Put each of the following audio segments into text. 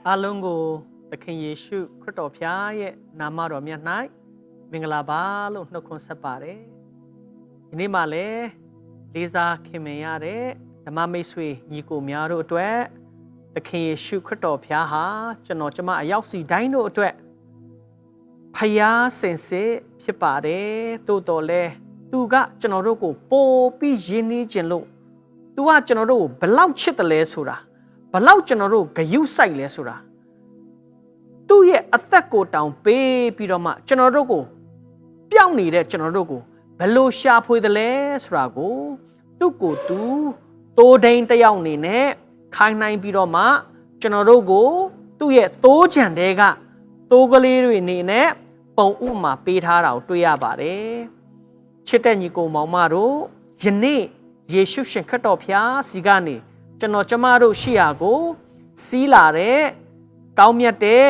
အားလုံးကိုသခင်ယေရှုခရစ်တော်ဖျားရဲ့နာမတော်မြတ်၌မင်္ဂလာပါလို့နှုတ်ခွန်းဆက်ပါတယ်။ဒီနေ့မှလည်းလေးစားခင်မင်ရတဲ့ဓမ္မမိတ်ဆွေညီကိုများတို့အတွက်သခင်ယေရှုခရစ်တော်ဖျားဟာကျမအရောက်စီတိုင်းတို့အတွက်ဖျားစင်စစ်ဖြစ်ပါတယ်။သို့တော်လည်းသူကကျွန်တော်တို့ကိုပို့ပြီးရင်းနှီးခြင်းလို့သူကကျွန်တော်တို့ကိုဘလောက်ချစ်တယ်လဲဆိုတာဘလောက်ကျွန်တော်တို့ဂရုစိုက်လဲဆိုတာသူ့ရဲ့အသက်ကိုတောင်ပေးပြီးတော့မှကျွန်တော်တို့ကိုပျောက်နေတဲ့ကျွန်တော်တို့ကိုဘယ်လိုရှာဖွေတယ်လဲဆိုတာကိုသူ့ကိုသူတိုးဒိန်တယောက်အနေနဲ့ခိုင်းနိုင်ပြီးတော့မှကျွန်တော်တို့ကိုသူ့ရဲ့သိုးချံတဲကသိုးကလေးတွေအနေနဲ့ပုံဥမှာပေးထားတာကိုတွေ့ရပါတယ်ချစ်တဲ့ညီကိုမောင်မတို့ယနေ့ယေရှုရှင်ခရစ်တော်ဖျားစီကနေကျမတို့ရှိရာကိုစီးလာတဲ့ကောင်းမြတ်တဲ့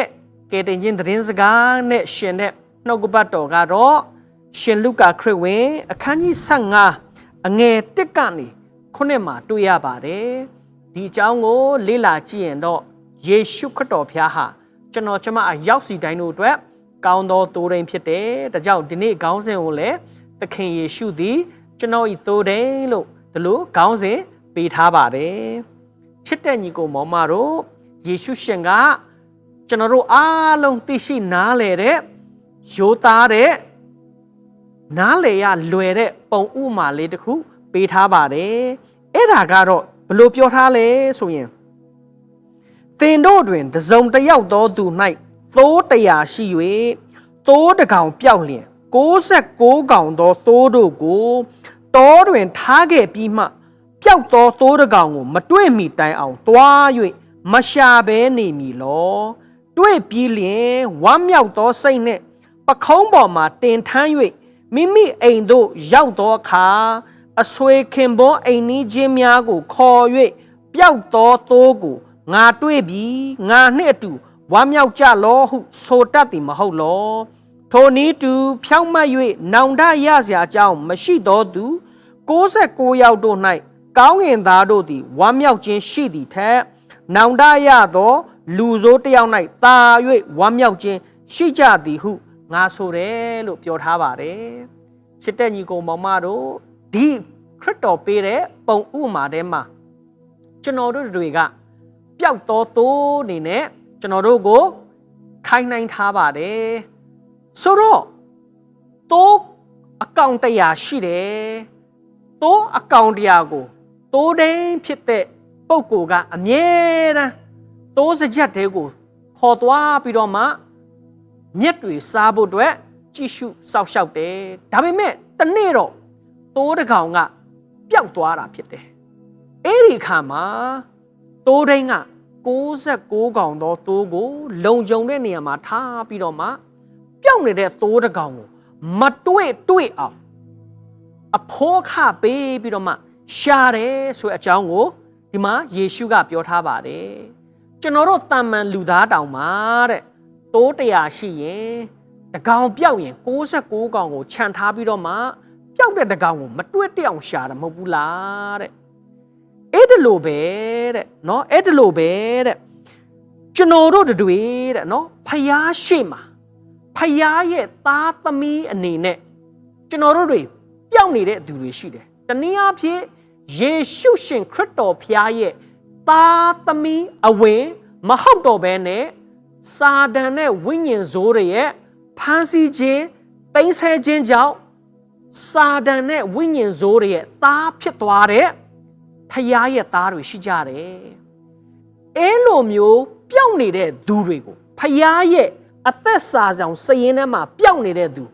ကယ်တင်ခြင်းသတင်းစကားနဲ့ရှင်တဲ့နှုတ်ကပတ်တော်ကတော့ရှင်လုကာခရစ်ဝင်အခန်းကြီး15အငယ်1ကနေ9မှာတွေ့ရပါတယ်ဒီအကြောင်းကိုလေ့လာကြည့်ရင်တော့ယေရှုခရစ်တော်ဖျားဟာကျမအရောက်စီတိုင်းတို့အတွက်ကောင်းသောသိုးထိန်ဖြစ်တယ်ဒါကြောင့်ဒီနေ့ခေါင်းစဉ်ကိုလည်းသခင်ယေရှုသည်ကျွန်တော်ဤသိုးထိန်လို့ဒီလိုခေါင်းစဉ်ပေးထားပါတယ်ချစ်တဲ့ညီကိုမောင်မတို့ယေရှုရှင်ကကျွန်တော်တို့အားလုံးသိရှိနားလည်တဲ့ရိုးသားတဲ့နားလည်ရလွယ်တဲ့ပုံဥမာလေးတစ်ခုပေးထားပါတယ်အဲ့ဒါကတော့ဘယ်လိုပြောထားလဲဆိုရင်သင်တို့တွင်တစုံတစ်ယောက်သောသူ၌သိုး100ရှိ၍သိုးတစ်ကောင်ပျောက်လျင်69ကောင်သောသိုးတို့ကိုတောတွင်ထားခဲ့ပြီးမှပျောက်သောသိုးတစ်ကောင်ကိုမတွေ့မီတိုင်အောင်တွား၍မရှာဘဲနေမည်လောတွေ့ပြီးလျင်ဝမ်းမြောက်သောစိတ်နှင့်ပခုံးပေါ်မှာတင်ထမ်း၍မိမိအိမ်သို့ရောက်သောအခါအဆွေခင်ပွန်းအိမ်နီးချင်းများကိုခေါ်၍ပျောက်သောသိုးကိုငါတွေ့ပြီးငါနှင့်အတူဝမ်းမြောက်ကြလောဟုဆိုတတ်သည်မဟုတ်လောထိုနည်းတူဖြောင့်မတ်၍နောင်တရစရာအကြောင်းမရှိသောသူ69ယောက်တို့၌ကောင်းငင်သားတို့သည်ဝမ်းမြောက်ခြင်းရှိသည်ထက်နောင်တရသောလူဆိုးတစ်ယောက်၌သာ၍ဝမ်းမြောက်ခြင်းရှိကြသည်ဟုငါဆိုတယ်လို့ပြောထားပါတယ်ချစ်တဲ့ညီကိုမောင်မတို့ဒီခရစ်တော်ပေးတဲ့ပုံဥမာထဲမှာကျွန်တော်တို့တွေကပျောက်သောသိုးအနေနဲ့ကျွန်တော်တို့ကိုခိုင်းနှိုင်းထားပါတယ်ဆိုတော့သိုးအကောင်100ရှိတယ်သိုးအကောင်100ကိုသိုးဒိန်ဖြစ်တဲ့ပုဂ္ဂိုလ်ကအမြဲတမ်းသိုးစကြက်တွေကိုခေါ်သွားပြီးတော့မှမြက်တွေစားဖို့အတွက်ကြည့်ရှုစောင့်ရှောက်တယ်ဒါပေမဲ့တနေ့တော့သိုးတစ်ကောင်ကပျောက်သွားတာဖြစ်တယ်အဲ့ဒီခါမှာသိုးဒိန်က69ကောင်သောသိုးကိုလုံခြုံတဲ့နေရာမှာထားပြီးတော့မှပျောက်နေတဲ့သိုးတစ်ကောင်ကိုမတွေ့အောင်အဖိုးခပေးပြီးတော့မှရှာတယ်ဆိုတဲ့အကြောင်းကိုဒီမှာယေရှုကပြောထားပါတယ်ကျွန်တော်တို့တာမန်လူသားတောင်မှာတဲ့သိုး100ရှိရင်တကောင်ပျောက်ရင်69ကောင်ကိုခြံထားပြီးတော့မှပျောက်တဲ့တကောင်ကိုမတွေ့တဲ့အောင်ရှာတာမဟုတ်ဘူးလားတဲ့အဲ့ဒါလိုပဲတဲ့နော်အဲ့ဒါလိုပဲတဲ့ကျွန်တော်တို့တွေတဲ့နော်ဖယားရှိမှာဖယားရဲ့သားသမီးအနေနဲ့ကျွန်တော်တို့တွေပျောက်နေတဲ့သူတွေရှိတယ်တနည်းအားဖြင့်ယေရှုရှင်ခရစ်တော်ဖျားရဲ့သားသမီးအဝင်မဟုတ်တော့ဘဲနဲ့စာတန်နဲ့ဝိညာဉ်ဆိုးတွေရဲ့ဖန်ဆီးခြင်းပိန်းဆဲခြင်းကြောင့်စာတန်နဲ့ဝိညာဉ်ဆိုးတွေရဲ့သားဖြစ်သွားတဲ့ဖျားရဲ့သားတွေရှိကြတယ်အဲလိုမျိုးပျောက်နေတဲ့သူတွေကိုဖျားရဲ့အသက်စာဆောင်စရင်ထဲမှာပျောက်နေတဲ့သူ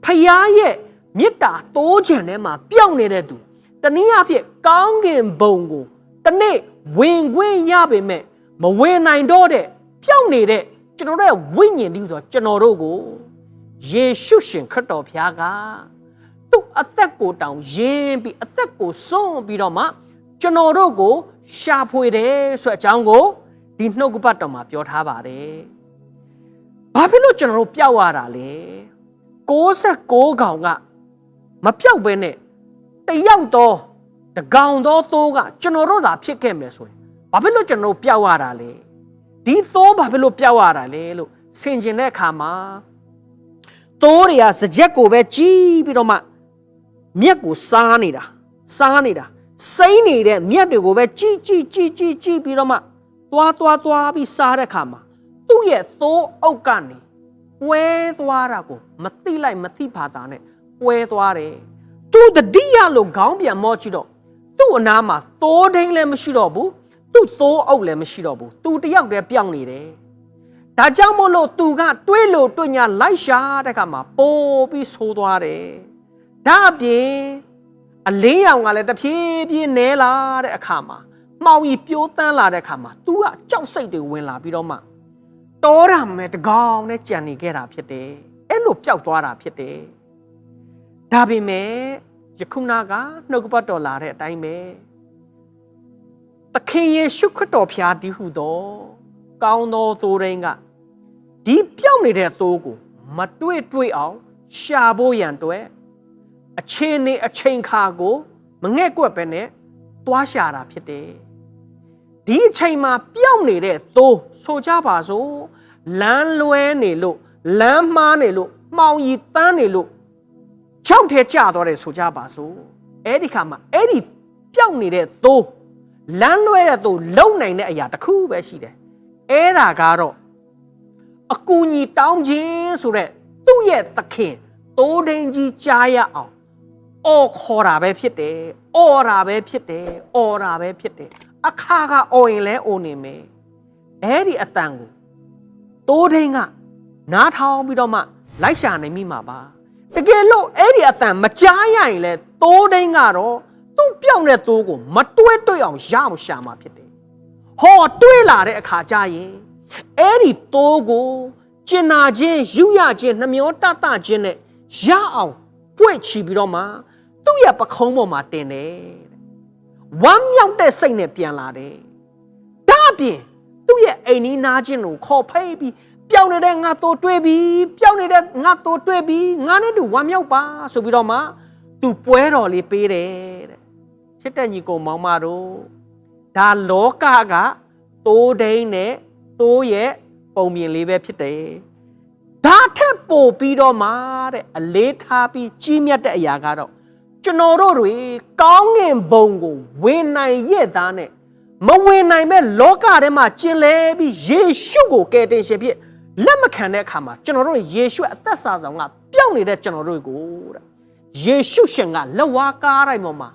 ဖျားရဲ့မေတ္တာတိုးချံထဲမှာပျောက်နေတဲ့သူတနည်းအားဖြင့်ကောင်းကင်ဘုံကိုတနေ့ဝင်ခွင့်ရပေမဲ့မဝင်နိုင်တော့တဲ့ပျောက်နေတဲ့ကျွန်တော်တို့ရဲ့ဝိညာဉ်တည်းဆိုကျွန်တော်တို့ကိုယေရှုရှင်ခရစ်တော်ဘုရားကသူ့အသက်ကိုတောင်ယဉ်ပြီးအသက်ကိုစွန့်ပြီးတော့မှကျွန်တော်တို့ကိုရှာဖွေတယ်ဆိုတဲ့အကြောင်းကိုဒီနှုတ်ကပတ်တော်မှာပြောထားပါတယ်ဘာဖြစ်လို့ကျွန်တော်တို့ပျောက်ရတာလဲ69ကောင်ကမပျောက်ဘဲနဲ့တယောက်တော့တကောင်သောသိုးကကျွန်တော်တို့သာဖြစ်ခဲ့မယ်ဆိုရင်ဘာဖြစ်လို့ကျွန်တော်တို့ပျောက်ရတာလဲ ဒီသိုးဘာဖြစ်လို့ပျောက်ရတာလဲလို့ဆင်ခြင်တဲ့အခါမှာသိုးတွေကစကြက်ကိုပဲကြီးပြီးတော့မှမြက်ကိုစားနေတာစိမ့်နေတဲ့မြက်တွေကိုပဲကြီးပြီးတော့မှသွားပြီးစားတဲ့အခါမှာသူ့ရဲ့သိုးအုပ်ကနေပွဲသွားတာကိုမသိလိုက်မသိဘာသာနဲ့ပွဲသွားတယ်သူတတိယလို့ခေါင်းပြန်မော့ကြည့်တော့သူ့အနားမှာသိုးဒိန်းလည်းမရှိတော့ဘူးသူ့သိုးအုပ်လည်းမရှိတော့ဘူးသူတယောက်တည်းပြောင်းနေတယ်ဒါကြောင့်မို့လို့သူကတွေးလို့တွေ့ညာလိုက်ရှာတဲ့အခါမှာပိုးပြီးဆိုးသွားတယ်ဒါအပြင်အလင်းရောင်ကလည်းတဖြည်းဖြည်းနဲလာတဲ့အခါမှာမှောင်ကြီးပြိုးတန်းလာတဲ့အခါမှာ तू ကကြောက်စိတ်တွေဝင်လာပြီးတော့မှတောရမယ်တကောင်နဲ့ကြံနေခဲ့တာဖြစ်တယ်အဲ့လိုပျောက်သွားတာဖြစ်တယ်ဒါပေမဲ့ယခုနကနှုတ်ကပတ်တော်လာတဲ့အတိုင်းပဲသခင်ယေရှုခရစ်တော်ဖျားတည်ဟုသောကောင်းသောသိုးရင်းကဒီပျောက်နေတဲ့သိုးကိုမတွေ့အောင်ရှာဖို့ရန်အတွက်အချိန်ခါကိုမငဲ့ကွက်ပဲနဲ့သွားရှာတာဖြစ်တယ်ဒီအချိန်မှာပျောက်နေတဲ့သိုးဆိုကြပါစို့လမ်းလွဲနေလို့လမ်းမှားနေလို့မှောင်ရီတန်းနေလို့ချောက်ထဲကျသွားတယ်ဆိုကြပါစို့အဲ့ဒီခါမှာအဲ့ဒီပျောက်နေတဲ့သိုးလမ်းလွဲတဲ့သိုးလုံနိုင်တဲ့အရာတစ်ခုပဲရှိတယ်အဲ့ဒါကတော့အကူအညီတောင်းခြင်းဆိုတဲ့သူ့ရဲ့သခင်သိုးဒိန်ကြီးကြားရအောင်အော်ခေါ်တာပဲဖြစ်တယ်အော်တာပဲဖြစ်တယ်အခါကအော်ရင်လဲအိုနေမယ်အဲ့ဒီအတန်ကိုသိုးဒိန်ကနားထောင်ပြီးတော့မှလိုက်ရှာနိုင်မိမှာပါတကယ်လို့အဲ့ဒီအတန်မကြားရရင်လဲသိုးဒိန်ကတော့သူ့ပြောင်းတဲ့သိုးကိုမတွေ့အောင်ရအောင်ရှာမှာဖြစ်တယ်ဟောတွေးလာတဲ့အခါကျရင်အဲ့ဒီသိုးကိုကျင်နာခြင်းယူရခြင်းနှမျောတတခြင်းနဲ့ရအောင်ပွေ့ချီပြီးတော့မှသူ့ရဲ့ပခုံးပေါ်မှာတင်တယ်ဝမ်းမြောက်တဲ့စိတ်နဲ့ပြန်လာတယ်ဒါအပြင်သူ့ရဲ့အိမ်နီးနားချင်းကိုခေါ်ဖိတ်ပြီးပြောင်းနေတဲ့ငါသိုးတွေ့ပြီးပြောင်းနေတဲ့ငါသိုးတွေ့ပြီးငါနဲ့တူဝမ်းမြောက်ပါဆိုပြီးတော့မှသူပွဲတော်လေးပေးတယ်တဲ့ချစ်တဲ့ညီကိုမောင်မတို့ဒါလောကကသိုးဒိန်းနဲ့သိုးရဲ့ပုံမြင်လေးပဲဖြစ်တယ်ဒါထက်ပိုပြီးတော့မှတဲ့အလေးထားပြီးကြီးမြတ်တဲ့အရာကတော့ကျွန်တော်တို့တွေကောင်းငင်ဘုံကိုဝင်နိုင်ရဲ့သားနဲ့မဝင်နိုင်မဲ့လောကထဲမှာကျင်လဲပြီးယေရှုကိုကယ်တင်ရှင်ဖြစ်လက်မခံတဲ့အခါမှာကျွန်တော်တို့ယေရှုအသက်စာဆောင်ကပျောက်နေတဲ့ကျွန်တော်တို့ကိုတဲ့ယေရှုရှင်ကလက်ဝါးကားတိုင်းပေါ်မှာ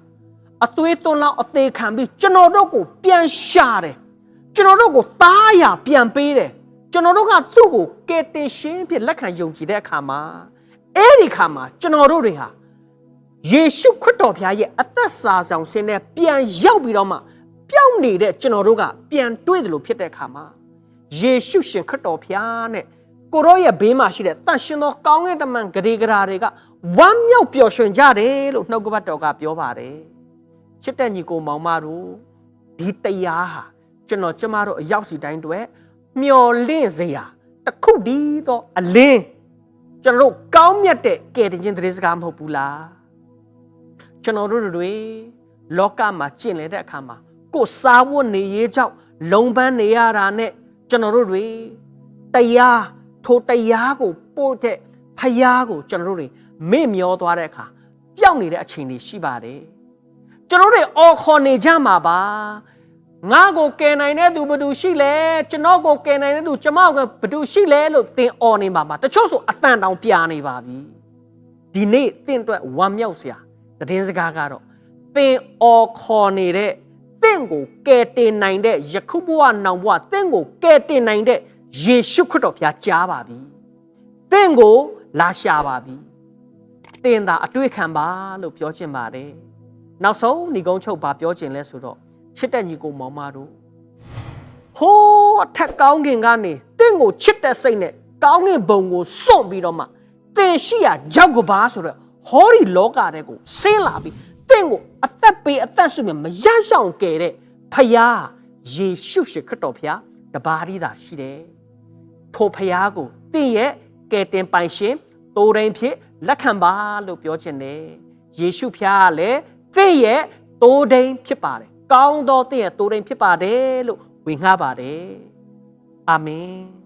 အသွေးသွန်းလောက်အသေးခံပြီးကျွန်တော်တို့ကိုပြန်ရှာတယ်ကျွန်တော်တို့ကိုသားရပြန်ပေးတယ်ကျွန်တော်တို့ကသူ့ကိုကယ်တင်ရှင်ဖြစ်လက်ခံယုံကြည်တဲ့အခါမှာအဲ့ဒီခါမှာကျွန်တော်တို့တွေဟာယေရှုခရစ်တော်ဘုရားရဲ့အသက်စာဆောင်ဆင်းတဲ့ပြန်ရောက်ပြီးတော့မှပျောက်နေတဲ့ကျွန်တော်တို့ကပြန်တွေ့တယ်လို့ဖြစ်တဲ့အခါမှာယေရှုရှင်ခရစ်တော်ဘုရားနဲ့ကိုရောရဲ့ဘေးမှာရှိတဲ့တန်ရှင်သောကောင်းကင်တမန်ဂရေဂရာတွေကဝမ်းမြောက်ပျော်ရွှင်ကြတယ်လို့နှုတ်ကပတ်တော်ကပြောပါတယ်ချစ်တဲ့ညီကိုမောင်မတို့ဒီတရားဟာကျွန်တော်ကျမတို့အရောက်စီတိုင်းတွေမျော်လင့်စရာတစ်ခုတည်းသောအလင်းကျွန်တော်တို့ကောင်းမြတ်တဲ့ကယ်တင်ခြင်းသတင်းစကားမဟုတ်ဘူးလားကျွန်တော်တို့တွေလောကမှာကျင့်လေတဲ့အခါမှာကိုယ်စားဝတ်နေရေးကြောင့်လုံပန်းနေရတာနဲ့ကျွန်တော်တို့တွေတရားထိုတရားကိုပို့တဲ့ဖယားကိုကျွန်တော်တို့တွေမေ့မျောသွားတဲ့အခါပျောက်နေတဲ့အချိန်တွေရှိပါတယ်ကျွန်တော်တို့အော်ခေါ်နေကြမှာပါငါကိုကယ်နိုင်တဲ့သူဘယ်သူရှိလဲကျွန်တော်ကိုကယ်နိုင်တဲ့သူကျွန်မကိုဘယ်သူရှိလဲလို့သင်အော်နေပါမှာတချို့ဆိုအတန်တောင်ပြာနေပါပြီဒီနေ့သင်အတွက်ဝမ်းမြောက်စရာသတင်းစကားကတော့သင်အော်ခေါ်နေတဲ့သင်ကိုကယ်တင်နိုင်တဲ့ယခုဘဝနောင်ဘဝသင်ကိုကယ်တင်နိုင်တဲ့ယေရှုခရစ်တော်ဘုရားကြားပါပြီသင်ကိုလာရှာပါပြီသင်သာအတွေ့ခံပါလို့ပြောချင်ပါတယ်နောက်ဆုံးညီကုန်းချုပ်ပါပြောချင်လဲဆိုတော့ချစ်တဲ့ညီကိုမောင်မတို့ဟိုးအထက်ကောင်းကင်ကနေတင့်ကိုချစ်တဲ့စိတ်နဲ့ကောင်းကင်ဘုံကိုစွန့်ပြီးတော့မှတင်ရှိရကြောက်ကဘာဆိုတော့ဟောဒီလောကတဲ့ကိုဆင်းလာပြီးတင့်ကိုအသက်ပေးအသက်ဆုမြမရရှောင်ကယ်တဲ့ဖယားယေရှုရှိခရစ်တော်ဖယားတပါးရီးသာရှိတယ်ထိုဖယားကိုတင့်ရဲ့ကယ်တင်ပိုင်ရှင်တိုးတိုင်းဖြစ်လက်ခံပါလို့ပြောချင်တယ်ယေရှုဖယားကလည်းတင့်ရဲ့တိုးတိုင်းဖြစ်ပါတယ်ကောင်းသောတင့်ရဲ့တိုးတိုင်းဖြစ်ပါတယ်လို့ဝင်ငှပါတယ် အာမင်